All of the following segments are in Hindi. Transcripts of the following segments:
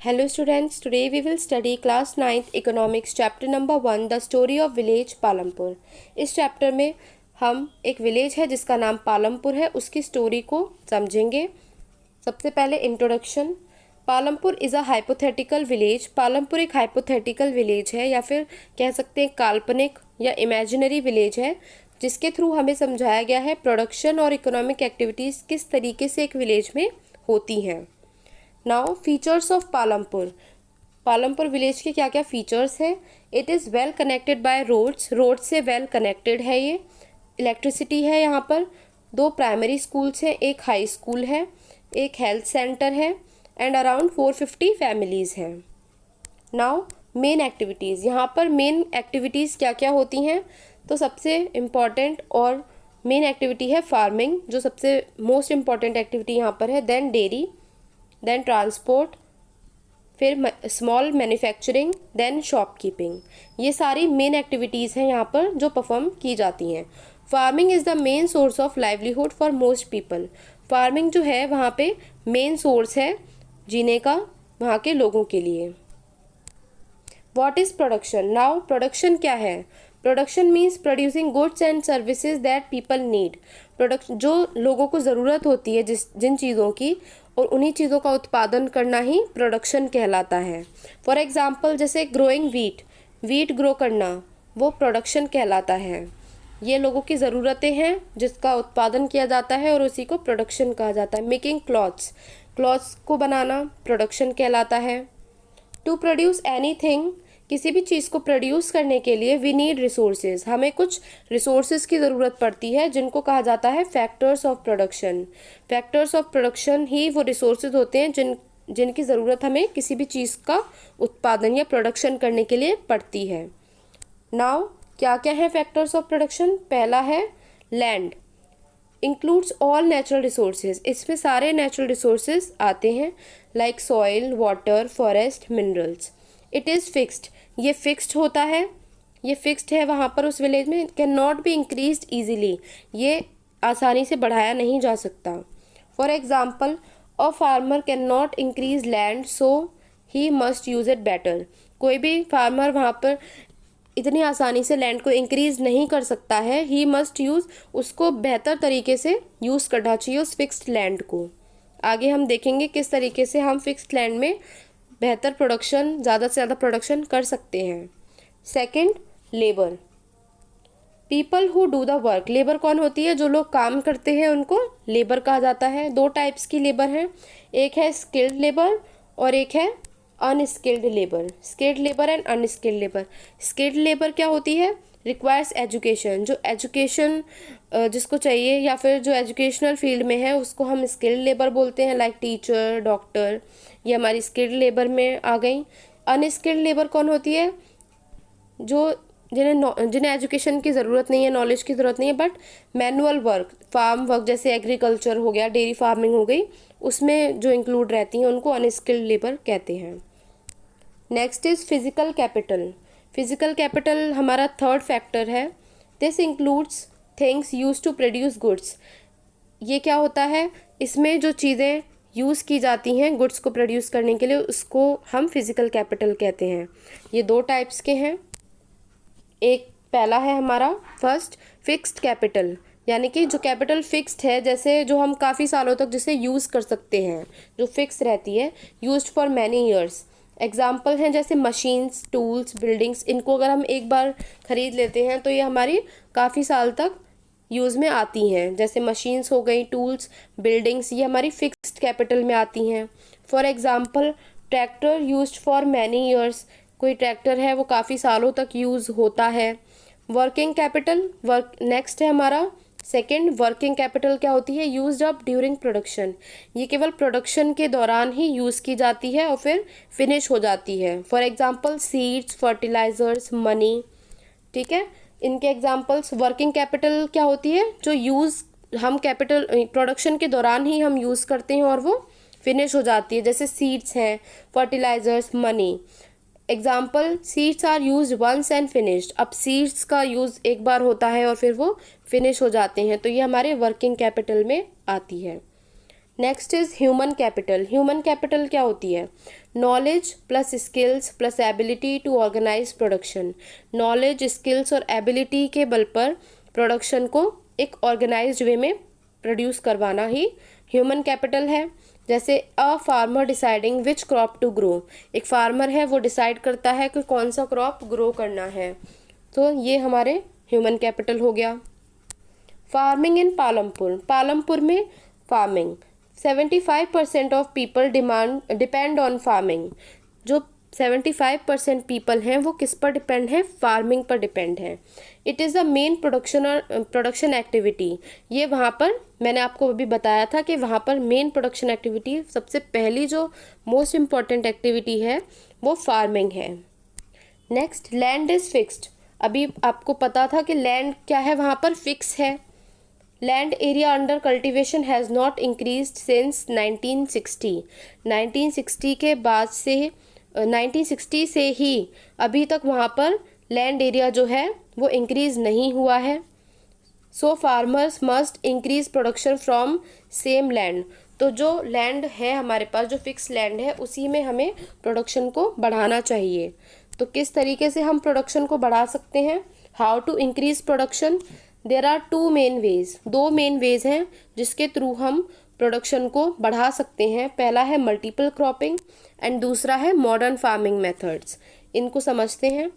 Hello students, today we will study class 9th economics chapter number 1 the story of village Palampur. इस चैप्टर में हम एक विलेज है जिसका नाम पालमपुर है उसकी स्टोरी को समझेंगे। सबसे पहले introduction. Palampur is a hypothetical village. Palampur एक हाइपोथेटिकल विलेज है या फिर कह सकते हैं काल्पनिक या इमेजिनरी विलेज है जिसके थ्रू हमें समझाया गया है प्रोडक्शन और इकोनॉमिक एक्टिविटीज़ किस तरीके से एक विलेज में होती हैं। Now features of Palampur. Palampur village के क्या क्या फीचर्स हैं। It is well connected by roads. Road से वेल कनेक्टेड है ये। इलेक्ट्रिसिटी है यहाँ पर। 2 प्राइमरी स्कूल्स हैं, एक हाई स्कूल है, एक हेल्थ सेंटर है एंड अराउंड 450 फैमिलीज़ हैं। Now main activities. यहाँ पर मेन एक्टिविटीज़ क्या क्या होती हैं तो सबसे इम्पॉर्टेंट और मेन एक्टिविटी है फार्मिंग जो सबसे मोस्ट इम्पॉर्टेंट एक्टिविटी यहाँ पर है। देन डेयरी, देन ट्रांसपोर्ट, फिर स्मॉल मैन्युफैक्चरिंग, देन शॉपकीपिंग। ये सारी मेन एक्टिविटीज़ हैं यहाँ पर जो परफॉर्म की जाती हैं। Farming is the main source of livelihood for most people. Farming जो है वहाँ पे मेन सोर्स है जीने का वहाँ के लोगों के लिए। What is production. Now production क्या है। Production means producing goods and services that people need. Production जो लोगों को ज़रूरत होती है जिन चीज़ों की और उन्हीं चीज़ों का उत्पादन करना ही प्रोडक्शन कहलाता है। फॉर एग्ज़ाम्पल जैसे ग्रोइंग वीट ग्रो करना वो प्रोडक्शन कहलाता है। ये लोगों की ज़रूरतें हैं जिसका उत्पादन किया जाता है और उसी को प्रोडक्शन कहा जाता है। मेकिंग क्लॉथ्स को बनाना प्रोडक्शन कहलाता है। टू प्रोड्यूस एनीथिंग, किसी भी चीज़ को प्रोड्यूस करने के लिए वी नीड रिसोर्सेज। हमें कुछ रिसोर्सेज की ज़रूरत पड़ती है जिनको कहा जाता है factors of production. Factors of production ही वो रिसोर्सेज होते हैं जिनकी ज़रूरत हमें किसी भी चीज़ का उत्पादन या प्रोडक्शन करने के लिए पड़ती है। नाउ क्या क्या है फैक्टर्स ऑफ प्रोडक्शन। पहला है land, includes all natural resources. इसमें सारे नेचुरल रिसोर्सेज आते हैं like soil, water, forest, minerals. It is fixed, ये फिक्स्ड होता है, ये फिक्स्ड है वहाँ पर उस विलेज में। Can not be increased easily, ये आसानी से बढ़ाया नहीं जा सकता। For example a farmer can not increase land so he must use it better. कोई भी फार्मर वहाँ पर इतनी आसानी से लैंड को इंक्रीज नहीं कर सकता है। ही मस्ट यूज़, उसको बेहतर तरीके से यूज़ करना चाहिए उस फिक्स्ड लैंड को। आगे हम देखेंगे किस तरीके से हम फिक्स्ड लैंड में बेहतर प्रोडक्शन, ज़्यादा से ज़्यादा प्रोडक्शन कर सकते हैं। Second labour, people who do the work. Labour कौन होती है, जो लोग काम करते हैं उनको लेबर कहा जाता है। 2 टाइप्स की लेबर हैं, एक है स्किल्ड लेबर और एक है unskilled labour. Skilled labour and unskilled labour. Skilled labour क्या होती है, रिक्वायर्स एजुकेशन, जो एजुकेशन जिसको चाहिए या फिर जो एजुकेशनल फील्ड में है उसको हम स्किल्ड लेबर बोलते हैं लाइक टीचर, डॉक्टर, ये हमारी स्किल्ड लेबर में आ गई। अनस्किल्ड लेबर कौन होती है, जो जिन्हें एजुकेशन की ज़रूरत नहीं है, नॉलेज की ज़रूरत नहीं है, but manual work, farm work जैसे एग्रीकल्चर हो गया, डेयरी फार्मिंग हो गई, उसमें जो इंक्लूड रहती हैं उनको अनस्किल्ड लेबर कहते हैं। Next is physical capital. Physical capital हमारा थर्ड फैक्टर है। This includes things use to produce goods. ये क्या होता है, इसमें जो चीज़ें यूज़ की जाती हैं गुड्स को प्रोड्यूस करने के लिए उसको हम फिजिकल कैपिटल कहते हैं। ये 2 टाइप्स के हैं। एक पहला है हमारा फर्स्ट फिक्स्ड कैपिटल, यानी कि जो कैपिटल फिक्स्ड है, जैसे जो हम काफ़ी सालों तक जिसे यूज़ कर सकते हैं, जो फिक्स रहती है, used for many years. Example हैं जैसे मशीन्स, टूल्स, बिल्डिंग्स। इनको अगर हम एक बार ख़रीद लेते हैं तो ये हमारी काफ़ी साल तक यूज़ में आती हैं। जैसे मशीन्स हो गई, टूल्स, बिल्डिंग्स, ये हमारी फिक्स्ड कैपिटल में आती हैं। For example tractor used for many years. कोई ट्रैक्टर है वो काफ़ी सालों तक यूज़ होता है। वर्किंग कैपिटल, नेक्स्ट है हमारा सेकंड। वर्किंग कैपिटल क्या होती है, यूज्ड अप ड्यूरिंग प्रोडक्शन। ये केवल प्रोडक्शन के दौरान ही यूज़ की जाती है और फिर फिनिश हो जाती है। For example seeds, fertilisers, money. ठीक है, इनके एग्जांपल्स। वर्किंग कैपिटल क्या होती है, जो यूज़ हम कैपिटल प्रोडक्शन के दौरान ही हम यूज़ करते हैं और वो फिनिश हो जाती है। जैसे सीड्स हैं, fertilisers, money. Example seeds are use once and finished. अब सीड्स का यूज़ एक बार होता है और फिर वो फिनिश हो जाते हैं, तो ये हमारे वर्किंग कैपिटल में आती है। Next is human capital. Human capital क्या होती है? Knowledge plus skills plus ability to organise production. Knowledge, skills और एबिलिटी के बल पर प्रोडक्शन को एक ऑर्गेनाइज्ड वे में प्रोड्यूस करवाना ही ह्यूमन कैपिटल है। जैसे a farmer deciding which crop to grow. एक फार्मर है, वो डिसाइड करता है कि कौन सा क्रॉप ग्रो करना है, तो ये हमारे ह्यूमन कैपिटल हो गया। Farming in Palampur. पालमपुर में farming, 75% of people depend on farming. जो 75% पीपल हैं वो किस पर डिपेंड है? फार्मिंग पर डिपेंड है। It is the main production activity. ये वहाँ पर मैंने आपको अभी बताया था कि वहाँ पर मेन प्रोडक्शन एक्टिविटी, सबसे पहली जो मोस्ट इम्पॉर्टेंट एक्टिविटी है वो फार्मिंग है। Next, land is fixed. अभी आपको पता था कि लैंड क्या है, वहाँ पर फिक्स है। Land area under cultivation has not increased since 1960। 1960 के बाद से 1960 से ही अभी तक वहाँ पर लैंड एरिया जो है वो इंक्रीज़ नहीं हुआ है। So farmers must increase production from same land. तो जो लैंड है हमारे पास, जो फिक्स लैंड है, उसी में हमें प्रोडक्शन को बढ़ाना चाहिए। तो किस तरीके से हम प्रोडक्शन को बढ़ा सकते हैं? How to increase production? There are two main ways. दो मेन वेज हैं जिसके थ्रू हम प्रोडक्शन को बढ़ा सकते हैं। पहला है मल्टीपल क्रॉपिंग एंड दूसरा है मॉडर्न फार्मिंग मेथड्स। इनको समझते हैं।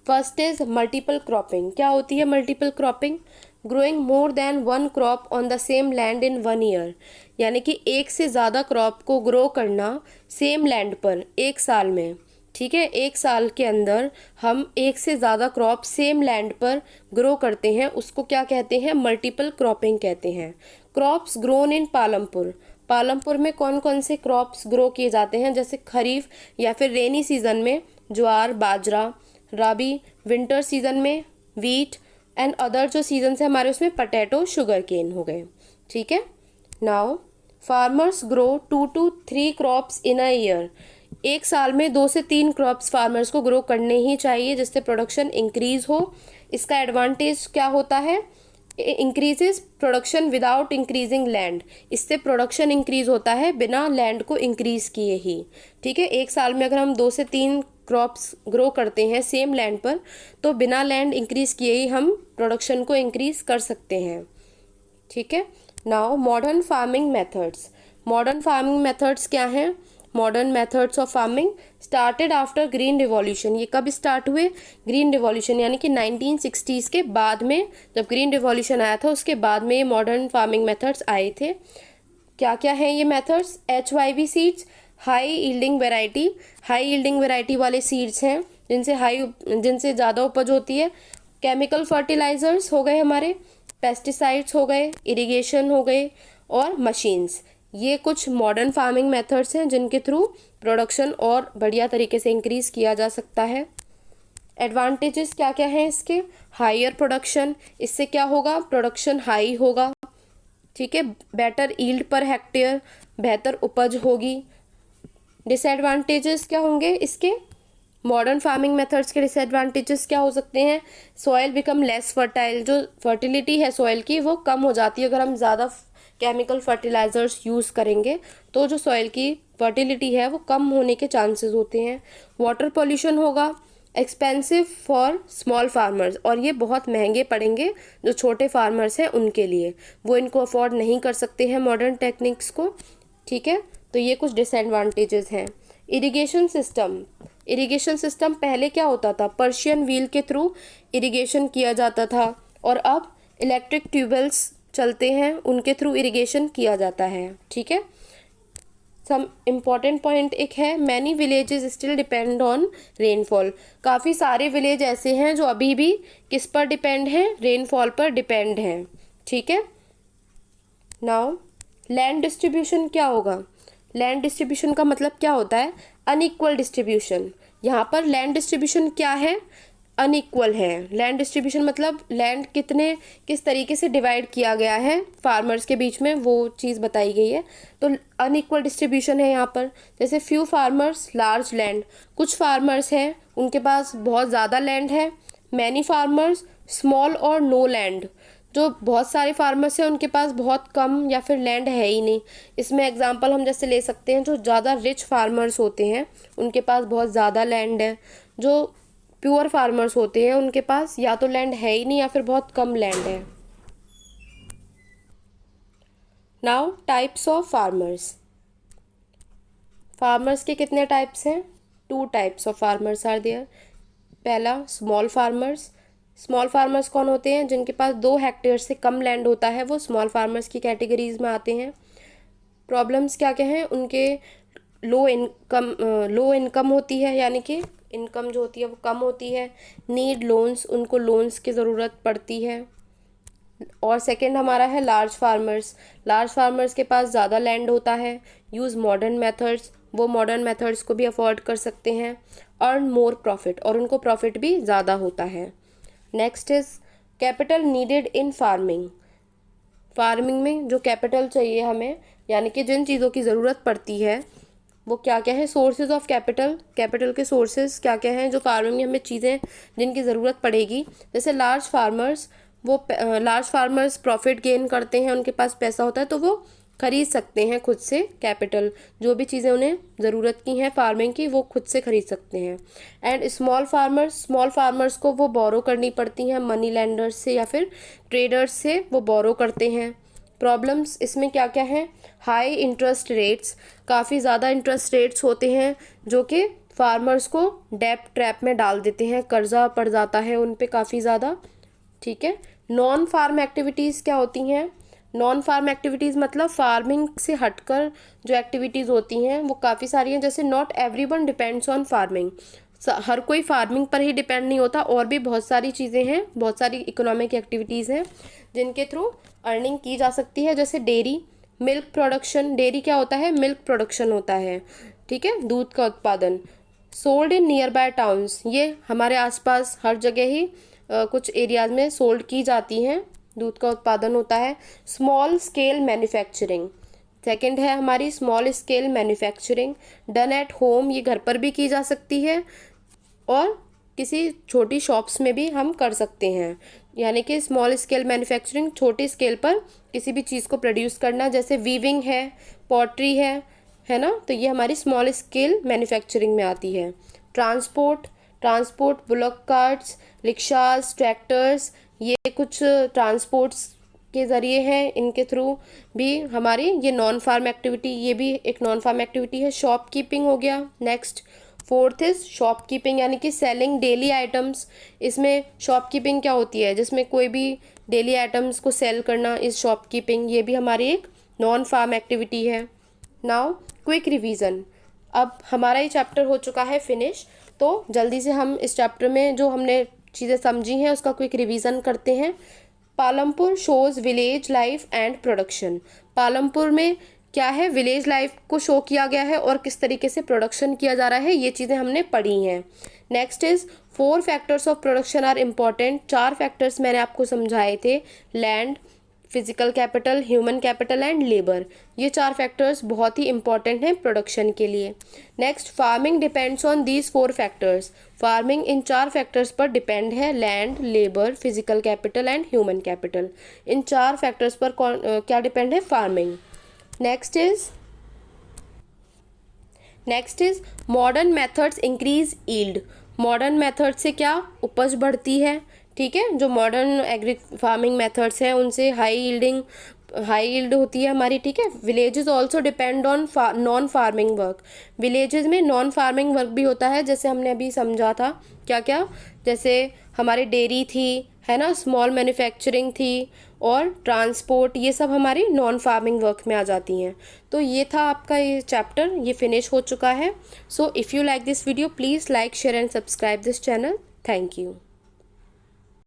First is multiple cropping. क्या होती है multiple cropping? Growing more than one crop on the same land in one year. यानी कि एक से ज़्यादा क्रॉप को ग्रो करना सेम लैंड पर एक साल में। ठीक है, एक साल के अंदर हम एक से ज़्यादा क्रॉप सेम लैंड पर ग्रो करते हैं, उसको क्या कहते हैं? मल्टीपल क्रॉपिंग कहते हैं। Crops grown in Palampur. Palampur में कौन कौन से क्रॉप्स ग्रो किए जाते हैं? जैसे खरीफ या फिर रेनी सीजन में ज्वार, बाजरा, राबी, विंटर सीजन में वीट एंड अदर जो सीजन है हमारे उसमें पटेटो, शुगर केन हो गए। ठीक है। Now farmers grow 2 to 3 crops in a year. एक साल में 2 से 3 क्रॉप्स फार्मर्स को ग्रो करने ही चाहिए जिससे प्रोडक्शन इंक्रीज हो। इसका एडवांटेज क्या होता है? Increases production without increasing land. इससे प्रोडक्शन इंक्रीज होता है बिना लैंड को इंक्रीज किए ही। ठीक है, एक साल में अगर हम 2 से 3 क्रॉप्स ग्रो करते हैं सेम लैंड पर, तो बिना लैंड इंक्रीज किए ही हम प्रोडक्शन को इंक्रीज कर सकते हैं। ठीक है। Now modern farming methods. Modern farming methods क्या हैं? Modern methods of farming started after green revolution. ये कब स्टार्ट हुए? ग्रीन रिवॉल्यूशन यानी कि 1960s के बाद में, जब ग्रीन रिवॉल्यूशन आया था उसके बाद में ये मॉडर्न फार्मिंग मेथड्स आए थे। क्या क्या हैं ये methods? HYV seeds, high yielding variety. High yielding variety वाले सीड्स हैं जिनसे ज़्यादा उपज होती है। केमिकल फर्टिलाइजर्स हो गए हमारे, पेस्टिसाइड्स हो गए, इरिगेशन हो गए और मशीन्स। ये कुछ मॉडर्न फार्मिंग मेथड्स हैं जिनके थ्रू प्रोडक्शन और बढ़िया तरीके से इंक्रीज किया जा सकता है। एडवांटेजेस क्या क्या हैं इसके? हायर प्रोडक्शन, इससे क्या होगा? प्रोडक्शन हाई होगा। ठीक है, बेटर यील्ड पर हेक्टेयर, बेहतर उपज होगी। डिसएडवांटेजेस क्या होंगे इसके? मॉडर्न फार्मिंग मेथड्स के डिसएडवांटेजेस क्या हो सकते हैं? Soil become less fertile. जो फर्टिलिटी है सॉइल की वो कम हो जाती है अगर हम ज़्यादा केमिकल फर्टिलाइजर्स यूज़ करेंगे, तो जो सॉइल की फर्टिलिटी है वो कम होने के चांसेस होते हैं। वाटर पॉल्यूशन होगा। एक्सपेंसिव फॉर स्मॉल फार्मर्स, और ये बहुत महंगे पड़ेंगे जो छोटे फार्मर्स हैं उनके लिए, वो इनको अफोर्ड नहीं कर सकते हैं मॉडर्न टेक्निक्स को। ठीक है, तो ये कुछ डिसएडवांटेजेस हैं। Irrigation system. इरिगेशन सिस्टम पहले क्या होता था? पर्शियन व्हील के थ्रू इरिगेशन किया जाता था और अब इलेक्ट्रिक ट्यूबवेल्स चलते हैं, उनके थ्रू इरिगेशन किया जाता है। ठीक है। सम इम्पॉर्टेंट पॉइंट एक है, many villages still depend on rainfall. काफ़ी सारे विलेज ऐसे हैं जो अभी भी किस पर डिपेंड हैं? रेनफॉल पर डिपेंड हैं। ठीक है। नाउ लैंड डिस्ट्रीब्यूशन क्या होगा? लैंड डिस्ट्रीब्यूशन का मतलब क्या होता है? Unequal distribution. यहाँ पर लैंड डिस्ट्रीब्यूशन क्या है? अनइक्वल है। लैंड डिस्ट्रीब्यूशन मतलब लैंड किस तरीके से डिवाइड किया गया है फार्मर्स के बीच में, वो चीज़ बताई गई है। तो अनइक्वल डिस्ट्रीब्यूशन है यहाँ पर। जैसे फ्यू फार्मर्स लार्ज लैंड, कुछ फार्मर्स हैं उनके पास बहुत ज़्यादा लैंड है। मैनी फार्मर्स स्मॉल और नो लैंड, जो बहुत सारे फार्मर्स हैं उनके पास बहुत कम या फिर लैंड है ही नहीं। इसमें एग्जांपल हम जैसे ले सकते हैं, जो ज़्यादा रिच फार्मर्स होते हैं उनके पास बहुत ज़्यादा लैंड है। जो प्योर फार्मर्स होते हैं उनके पास या तो लैंड है ही नहीं या फिर बहुत कम लैंड है। Now types of farmers. Farmers के कितने टाइप्स हैं? 2 types of farmers are there. पहला स्मॉल फार्मर्स। स्मॉल फार्मर्स कौन होते हैं? जिनके पास 2 हेक्टेयर से कम लैंड होता है, वो स्मॉल फार्मर्स की कैटेगरीज में आते हैं। प्रॉब्लम्स क्या क्या हैं उनके? लो इनकम होती है, यानी कि इनकम जो होती है वो कम होती है। नीड लोन्स, उनको लोन्स की ज़रूरत पड़ती है। और सेकंड हमारा है लार्ज फार्मर्स। लार्ज फार्मर्स के पास ज़्यादा लैंड होता है। यूज़ मॉडर्न मेथड्स, वो मॉडर्न मेथड्स को भी अफोर्ड कर सकते हैं। अर्न मोर प्रॉफिट, और उनको प्रॉफिट भी ज़्यादा होता है। Next is capital needed in farming. Farming में जो कैपिटल चाहिए हमें, यानी कि जिन चीज़ों की ज़रूरत पड़ती है वो क्या क्या है? Sources of capital. कैपिटल के सोर्सेज क्या क्या हैं जो फार्मिंग में हमें चीज़ें जिनकी ज़रूरत पड़ेगी? जैसे लार्ज फार्मर्स प्रॉफिट गेन करते हैं, उनके पास पैसा होता है तो वो खरीद सकते हैं खुद से कैपिटल। जो भी चीज़ें उन्हें ज़रूरत की हैं फार्मिंग की, वो खुद से खरीद सकते हैं। एंड स्मॉल फार्मर्स को वो बोरो करनी पड़ती हैं मनी लैंडर्स से या फिर ट्रेडर्स से, वो बोरो करते हैं। प्रॉब्लम्स इसमें क्या क्या हैं? हाई इंटरेस्ट रेट्स, काफ़ी ज़्यादा इंटरेस्ट रेट्स होते हैं जो कि फार्मर्स को डेब्ट ट्रैप में डाल देते हैं, कर्जा पड़ जाता है उन पे काफ़ी ज़्यादा। ठीक है। नॉन फार्म एक्टिविटीज़ क्या होती हैं? नॉन फार्म एक्टिविटीज़ मतलब फार्मिंग से हटकर जो एक्टिविटीज़ होती हैं वो काफ़ी सारी हैं। जैसे not everyone depends on farming, हर कोई फार्मिंग पर ही डिपेंड नहीं होता, और भी बहुत सारी चीज़ें हैं, बहुत सारी इकोनॉमिक एक्टिविटीज़ हैं जिनके थ्रू अर्निंग की जा सकती है। जैसे डेयरी, मिल्क प्रोडक्शन। डेयरी क्या होता है? मिल्क प्रोडक्शन होता है, ठीक है, दूध का उत्पादन। Sold in near by towns, ये हमारे आसपास हर जगह ही कुछ एरियाज में सोल्ड की जाती हैं, दूध का उत्पादन होता है। स्मॉल स्केल मैन्युफैक्चरिंग सेकंड है हमारी, small scale manufacturing done at home, ये घर पर भी की जा सकती है और किसी छोटी शॉप्स में भी हम कर सकते हैं। यानी कि स्मॉल स्केल मैन्युफैक्चरिंग, छोटी स्केल पर किसी भी चीज़ को प्रोड्यूस करना, जैसे वीविंग है, पॉटरी है ना, तो ये हमारी स्मॉल स्केल मैन्युफैक्चरिंग में आती है। Transport bullock carts, rickshaws, tractors, ये कुछ ट्रांसपोर्ट्स के ज़रिए हैं, इनके थ्रू भी हमारी ये नॉन फार्म एक्टिविटी, ये भी एक नॉन फार्म एक्टिविटी है। शॉपकीपिंग हो गया। नेक्स्ट फोर्थ इज शॉपकीपिंग, यानी कि सेलिंग डेली आइटम्स। इसमें शॉपकीपिंग क्या होती है? जिसमें कोई भी डेली आइटम्स को सेल करना इज शॉपकीपिंग, ये भी हमारी एक नॉन फार्म एक्टिविटी है। नाउ क्विक रिवीजन, अब हमारा ये चैप्टर हो चुका है फिनिश, तो जल्दी से हम इस चैप्टर में जो हमने चीज़ें समझी हैं उसका क्विक रिवीजन करते हैं। Palampur shows village life and production. Palampur में क्या है? विलेज लाइफ को शो किया गया है और किस तरीके से प्रोडक्शन किया जा रहा है, ये चीज़ें हमने पढ़ी हैं। Next is 4 factors of production are important. 4 factors मैंने आपको समझाए थे, land, physical capital, human capital and labour. ये 4 फैक्टर्स बहुत ही इंपॉर्टेंट हैं प्रोडक्शन के लिए। Next, farming depends on these 4 factors. Farming in 4 factors पर डिपेंड है, land, labour, physical capital and human capital. In 4 factors पर क्या डिपेंड है? Farming. Next is modern methods increase yield. Modern method से क्या उपज बढ़ती है, ठीक है। जो मॉडर्न फार्मिंग मेथड्स हैं उनसे हाई यील्ड होती है हमारी, ठीक है। Villages also depend on non farming work. Villages में नॉन फार्मिंग वर्क भी होता है, जैसे हमने अभी समझा था क्या क्या, जैसे हमारी डेयरी थी, है ना, स्मॉल मैन्युफैक्चरिंग थी और ट्रांसपोर्ट, ये सब हमारी नॉन फार्मिंग वर्क में आ जाती हैं। तो ये था आपका ये चैप्टर, ये फिनिश हो चुका है। So if you like this video please like, share and subscribe this channel. Thank you.